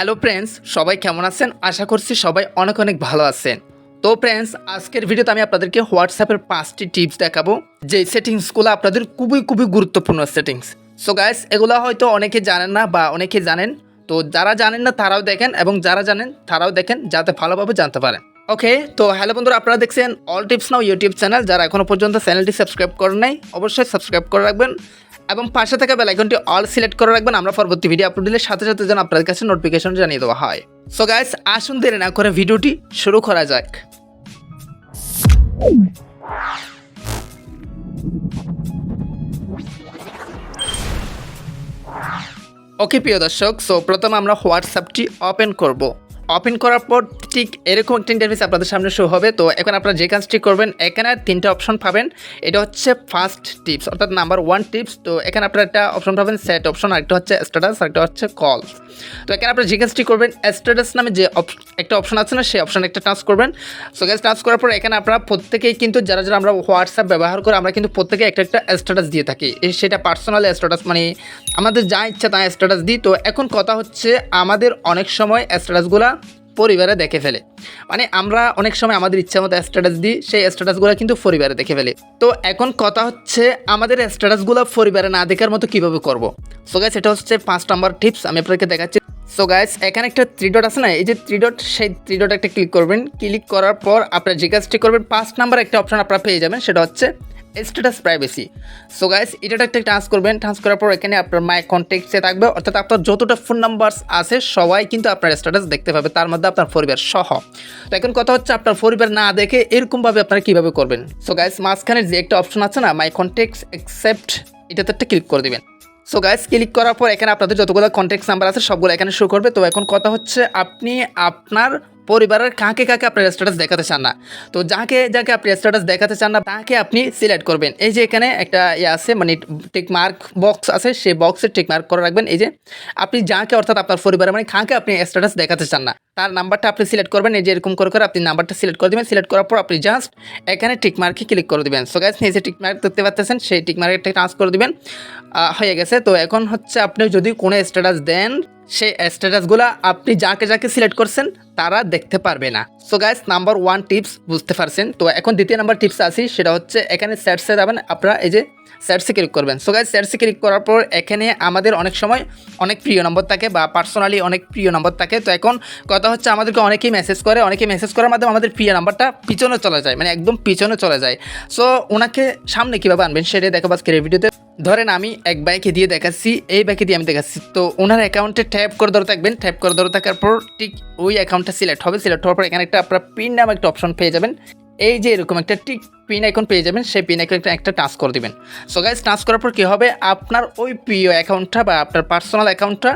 Hello friends, সবাই কেমন আছেন? আশা করছি সবাই অনেক অনেক ভালো আছেন। তো ফ্রেন্ডস, আজকের ভিডিওতে আমি আপনাদেরকে হোয়াটসঅ্যাপের 5টি টিপস দেখাবো, যে সেটিংসগুলো আপনাদের খুবই গুরুত্বপূর্ণ সেটিংস। সো গাইস, এগুলো হয়তো অনেকে জানেন না বা অনেকে জানেন। তো যারা জানেন না তারাও দেখেন, এবং যারা জানেন তারাও দেখেন, যাতে ভালোভাবে জানতে পারেন। ওকে, তো হ্যালো বন্ধুরা, আপনারা দেখছেন অল টিপস নাও ইউটিউব চ্যানেল। যারা এখনও পর্যন্ত চ্যানেলটি সাবস্ক্রাইব করেন নাই, অবশ্যই সাবস্ক্রাইব করে রাখবেন এবং পাশে থাকা বেল আইকনটি অল সিলেক্ট করে রাখবেন। আমরা পরবর্তী ভিডিও আপলোড দিলে সাথে সাথে যেন আপনাদের কাছে নোটিফিকেশন জানিয়ে দেওয়া হয়। সো গাইস, আসুন দেরি না করে ভিডিওটি শুরু করা যাক। ওকে প্রিয় দর্শক, সো প্রথমে আমরা হোয়াটসঅ্যাপটি ওপেন করব। ওপেন করার পর ঠিক এরকম একটা ইন্টারফেস আপনাদের সামনে শো হবে। তো এখন আপনারা যে কাজটি করবেন, এখানে 3টা অপশন পাবেন। এটা হচ্ছে ফার্স্ট টিপস, অর্থাৎ নাম্বার 1 টিপস। তো এখানে আপনারা একটা অপশন পাবেন সেট অপশন, আরেকটা হচ্ছে স্ট্যাটাস, আরেকটা হচ্ছে কল। তো এখানে আপনারা যে কাজটি করবেন, স্ট্যাটাস নামে যে একটা অপশন আছে না, সেই অপশন একটা টাচ করবেন। সো গাইস, টাচ করার পর এখানে আপনারা প্রত্যেকেই কিন্তু যারা আমরা হোয়াটসঅ্যাপ ব্যবহার করে, আমরা কিন্তু প্রত্যেকে একটা স্ট্যাটাস দিয়ে থাকি। সেটা পার্সোনাল স্ট্যাটাস, মানে আমাদের যা ইচ্ছা তা স্ট্যাটাস দিই। তো এখন কথা হচ্ছে, আমাদের অনেক সময় স্ট্যাটাসগুলো পরিবারে দেখে ফেলে। মানে আমরা অনেক সময় আমাদের ইচ্ছা মতো স্ট্যাটাস দিই, সেই স্ট্যাটাসগুলো কিন্তু পরিবারে দেখে ফেলে। তো এখন কথা হচ্ছে, আমাদের স্ট্যাটাসগুলো পরিবারে না দেখার মতো কীভাবে করব। সো গাইস, এটা হচ্ছে 5 নাম্বার টিপস, আমি আপনাদেরকে দেখাচ্ছি। সো গাইস, এখানে একটা 3 ডট আছে না, এই যে 3 ডট, সেই 3 ডট একটা ক্লিক করবেন। ক্লিক করার পর আপনারা যে কাজটি করবেন, 5 নাম্বার একটা অপশন আপনারা পেয়ে যাবেন, সেটা হচ্ছে স্ট্যাটাস প্রাইভেসি। সো গাইস, এটা একটা টাচ করবেন। টাচ করার পর এখানে আপনার মাই কন্ট্যাক্টসে থাকবে, অর্থাৎ আপনার যতটা ফোন নাম্বার আছে সবাই কিন্তু আপনার স্ট্যাটাস দেখতে পাবে, তার মধ্যে আপনার পরিবার সহ। তো এখন কথা হচ্ছে, আপনার পরিবার না দেখে এরকমভাবে আপনারা কীভাবে করবেন। সো গাইস, মাঝখানে যে একটা অপশন আছে না, মাই কন্ট্যাক্টস অ্যাকসেপ্ট, এটাতে একটা ক্লিক করে দেবেন। সো গাইস, ক্লিক করার পর এখানে আপনাদের যতগুলো কন্ট্যাক্ট নাম্বার আছে সবগুলো এখানে শো করবে। তো এখন কথা হচ্ছে, আপনি আপনার পরিবারের কাকে আপনার স্ট্যাটাস দেখাতে চান না, তো যাকে আপনি স্ট্যাটাস দেখাতে চান না তাকে আপনি সিলেক্ট করবেন। এই যে এখানে একটা আছে, মানে টিক মার্ক বক্স আছে, সেই বক্সে টিক মার্ক করে রাখবেন। এই যে আপনি যাকে, অর্থাৎ আপনার পরিবারের মানে কাকে আপনি স্ট্যাটাস দেখাতে চান না, তার নাম্বারটা আপনি সিলেক্ট করবেন। এই যে এরকম করে আপনি নাম্বারটা সিলেক্ট করে দেবেন। সিলেক্ট করার পর আপনি জাস্ট এখানে টিক মার্কে ক্লিক করে দেবেন। সো গাইস, এই যে টিক মার্ক দেখতে পাচ্ছেন, সেই টিক মার্কটা টাচ করে দেবেন। হয়ে গেছে। তো এখন হচ্ছে, আপনি যদি কোনো স্ট্যাটাস দেন, সেই স্ট্যাটাসগুলো আপনি যাকে সিলেক্ট করছেন তারা দেখতে পারবে না। সো গাইস, নাম্বার 1 টিপস বুঝতে পারছেন। তো এখন দ্বিতীয় নাম্বার টিপস আসি, সেটা হচ্ছে এখানে সেটসে যাবেন, আপনারা এই যে সেটসে ক্লিক করবেন। সো গাইস, সেটসে ক্লিক করার পর এখানে আমাদের অনেক সময় অনেক প্রিয় নম্বর থাকে, বা পার্সোনালি অনেক প্রিয় নম্বর থাকে। তো এখন কথা হচ্ছে, আমাদেরকে অনেকেই মেসেজ করার মাধ্যমে আমাদের প্রিয় নাম্বারটা পিছনে চলে যায়, মানে একদম পিছনে চলে যায়। সো ওনাকে সামনে কীভাবে আনবেন সেটাই দেখাবো আজকের এই ভিডিওতে। ধরেন আমি এক বাইকে দিয়ে দেখাচ্ছি, এই বাইকে দিয়ে আমি দেখাচ্ছি। তো ওনার অ্যাকাউন্টে ট্যাপ করে ধরে থাকবেন। ট্যাপ করে ধরে থাকার পর ঠিক ওই অ্যাকাউন্টটা সিলেক্ট হবে। সিলেক্ট হওয়ার পর এখানে একটা আপনার পিন নামে একটা অপশন পেয়ে যাবেন। এই যে এরকম একটা টিক পিন আইকন পেয়ে যাবেন, সেই পিন আইকন একটা টাচ করে দেবেন। সো গাইস, টাচ করার পর কী হবে, আপনার ওই প্রিয় অ্যাকাউন্টটা বা আপনার পার্সোনাল অ্যাকাউন্টটা,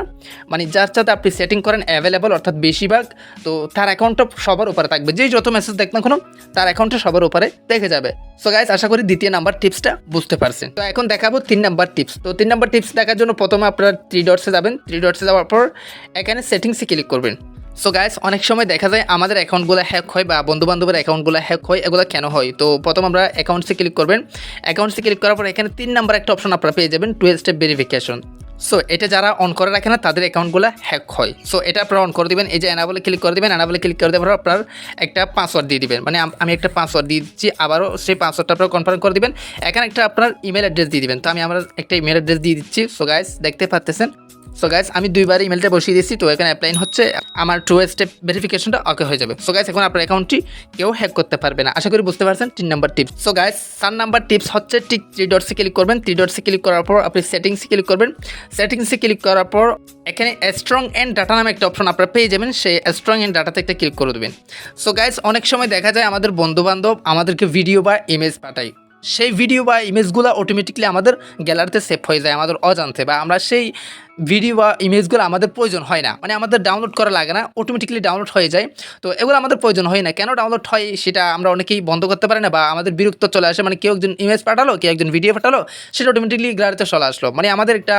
মানে যার সাথে আপনি সেটিং করেন অ্যাভেলেবল, অর্থাৎ বেশিরভাগ, তো তার অ্যাকাউন্টটা সবার উপরে থাকবে। যেই যত মেসেজ দেখবেন কোনো, তার অ্যাকাউন্টটা সবার উপরে দেখে যাবে। সো গাইস, আশা করি দ্বিতীয় নাম্বার টিপসটা বুঝতে পারছেন। তো এখন দেখাবো 3 নাম্বার টিপস। তো 3 নাম্বার টিপস দেখার জন্য প্রথমে আপনারা 3 ডটসে যাবেন। 3 ডটসে যাওয়ার পর এখানে সেটিংসে ক্লিক করবেন। সো গাইস, অনেক সময় দেখা যায় আমাদের অ্যাকাউন্টগুলো হ্যাক হয়, বা বন্ধুবান্ধবের অ্যাকাউন্টগুলো হ্যাক হয়। এগুলো কেন হয়? তো প্রথম আমরা অ্যাকাউন্টসে ক্লিক করবেন। অ্যাকাউন্টসে ক্লিক করার পর এখানে 3 নাম্বার একটা অপশন আপনারা পেয়ে যাবেন, 2 স্টেপ ভেরিফিকেশন। সো এটা যারা অন করে রাখে না, তাদের অ্যাকাউন্টগুলো হ্যাক হয়। সো এটা আপনারা অন করে দেবেন। এই যে এনাবলে ক্লিক করে দেবেন। এনাবলে ক্লিক করে দেওয়ার পর আপনার একটা পাসওয়ার্ড দিয়ে দিবেন। মানে আমি একটা পাসওয়ার্ড দিয়ে দিচ্ছি, আবারও সেই পাসওয়ার্ডটা আপনারা কনফার্ম করে দিবেন। এখানে একটা আপনার ইমেল অ্যাড্রেস দিয়ে দিবেন। তো আমি আমার একটা ইমেল অ্যাড্রেস দিয়ে দিচ্ছি। সো গাইস, দেখতে পাচ্ছেন। সো গাইস, আমি 2বার ইমেলটা বসিয়ে দিচ্ছি। তো এখানে অ্যাপ্লাইন হচ্ছে, আমার 2 স্টেপ ভেরিফিকেশনটা ওকে হয়ে যাবে। সো গাইস, এখন আপনার অ্যাকাউন্টটি কেউ হ্যাক করতে পারবে না। আশা করি বুঝতে পারছেন 3 number tips. So guys, 4 number tips হচ্ছে ঠিক 3 ডটসে ক্লিক করবেন। 3 ডটসে ক্লিক করার পর আপনি সেটিংসে ক্লিক করবেন। সেটিংসে ক্লিক করার পর এখানে স্ট্রং অ্যান্ড ডাটা নামে একটা অপশন আপনারা পেয়ে যাবেন, সেই স্ট্রং অ্যান্ড ডাটাতে একটা ক্লিক করে দেবেন। সো গাইস, অনেক সময় দেখা যায় আমাদের বন্ধুবান্ধব আমাদেরকে ভিডিও বা ইমেজ পাঠায়। সেই ভিডিও বা ইমেজগুলো অটোমেটিকলি আমাদের গ্যালারিতে সেভ হয়ে যায় আমাদের অজান্তে, বা আমরা সেই ভিডিও বা ইমেজগুলো আমাদের প্রয়োজন হয় না, মানে আমাদের ডাউনলোড করা লাগে না, অটোমেটিকলি ডাউনলোড হয়ে যায়। তো এগুলো আমাদের প্রয়োজন হয় না। কেন ডাউনলোড হয় সেটা আমরা অনেকেই বন্ধ করতে পারি না, বা আমাদের বিরক্ত চলে আসে। মানে কেউ একজন ইমেজ পাঠালো, কেউ একজন ভিডিও পাঠালো, সেটা অটোমেটিকলি গ্যালারিতে চলে আসলো। মানে আমাদের একটা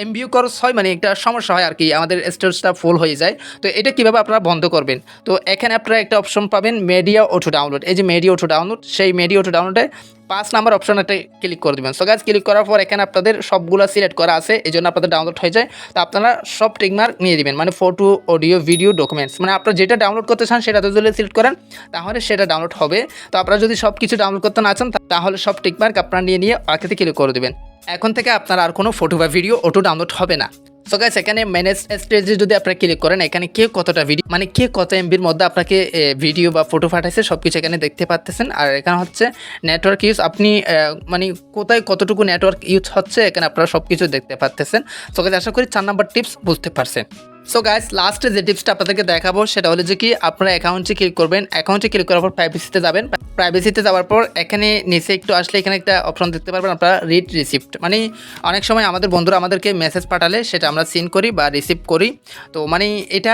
এমবিও খরচ হয়, মানে একটা সমস্যা হয় আর কি, আমাদের স্টোরেজটা ফুল হয়ে যায়। তো এটা কীভাবে আপনারা বন্ধ করবেন? তো এখানে আপনারা একটা অপশন পাবেন, মিডিয়া অটো ডাউনলোড। এই যে মিডিয়া অটো ডাউনলোড, সেই মিডিয়া অটো ডাউনলোডে 5 নাম্বার অপশনটা ক্লিক করে দেবেন। সো গাইস, ক্লিক করার পর এখানে আপনাদের সবগুলো সিলেক্ট করা আছে, এই জন্য আপনাদের ডাউনলোড হয়ে যায়, তো আপনারা সব টিকমার্ক নিয়ে দিবেন, মানে ফটো, অডিও, ভিডিও, ডকুমেন্টস, মানে আপনারা যেটা ডাউনলোড করতে চান সেটাতে যদি সিলেক্ট করেন তাহলে সেটা ডাউনলোড হবে। তো আপনারা যদি সব কিছু ডাউনলোড করতে না চান তাহলে সব টিকমার্ক আপনারা নিয়ে ওকেতে ক্লিক করে দেবেন। এখন থেকে আপনার আর কোনো ফটো বা ভিডিও অটো ডাউনলোড হবে না। সো গাইস, এখানে ম্যানেজ স্টেজে যদি আপনারা ক্লিক করেন, এখানে কে কতটা ভিডিও, মানে কে কত এমবির মধ্যে আপনাকে ভিডিও বা ফটো পাঠাইছে সব কিছু এখানে দেখতে পাচ্ছেন। আর এখানে হচ্ছে নেটওয়ার্ক ইউজ, আপনি মানে কোথায় কতটুকু নেটওয়ার্ক ইউজ হচ্ছে এখানে আপনারা সব কিছু দেখতে পাচ্ছেন। সো গাইস, আশা করি 4 নাম্বার টিপস বুঝতে পারছেন। সো গাইস, লাস্টে যে টিপসটা আপনাদেরকে দেখাবো সেটা হলো যে কি আপনারা অ্যাকাউন্টে ক্লিক করবেন, অ্যাকাউন্টে ক্লিক করার পর প্রাইভেসিতে যাবেন, প্রাইভেসিতে যাওয়ার পর এখানে নিচে একটু আসলে এখানে একটা অপশন দেখতে পারবেন আপনারা রিড রিসিপ্ট, মানে অনেক সময় আমাদের বন্ধুরা আমাদেরকে মেসেজ পাঠালে সেটা আমরা সিন করি বা রিসিভ করি, তো মানে এটা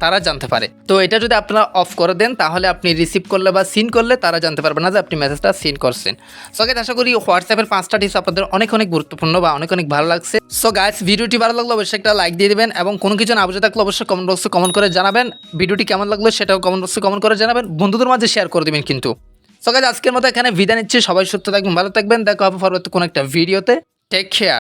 তারা জানতে পারে। তো এটা যদি আপনারা অফ করে দেন তাহলে আপনি রিসিভ করলে বা সিন করলে তারা জানতে পারবে না যে আপনি মেসেজটা সিন করছেন। সো গাইস, আশা করি হোয়াটসঅ্যাপের 5টা টিপস আপনাদের অনেক গুরুত্বপূর্ণ বা অনেক ভালো লাগছে। সো গাইস, ভিডিওটি ভালো লাগলে অবশ্যই একটা লাইক দিয়ে দেবেন এবং কোনো কিছু না বুঝে থাকলে অবশ্যই কমেন্ট বক্সে কমেন্ট করে জানাবেন। ভিডিওটি কেমন লাগলো সেটাও কমেন্ট বক্সে কমেন্ট করে জানাবেন, বন্ধুদের মাঝে শেয়ার করে দেবেন কিন্তু। সো গাইস, আজকের মতো এখানে বিদায় নিচ্ছি, সবাই সুস্থ থাকবেন, ভালো থাকবেন, দেখা হবে পরবর্তী কোনো একটা ভিডিওতে। Take care.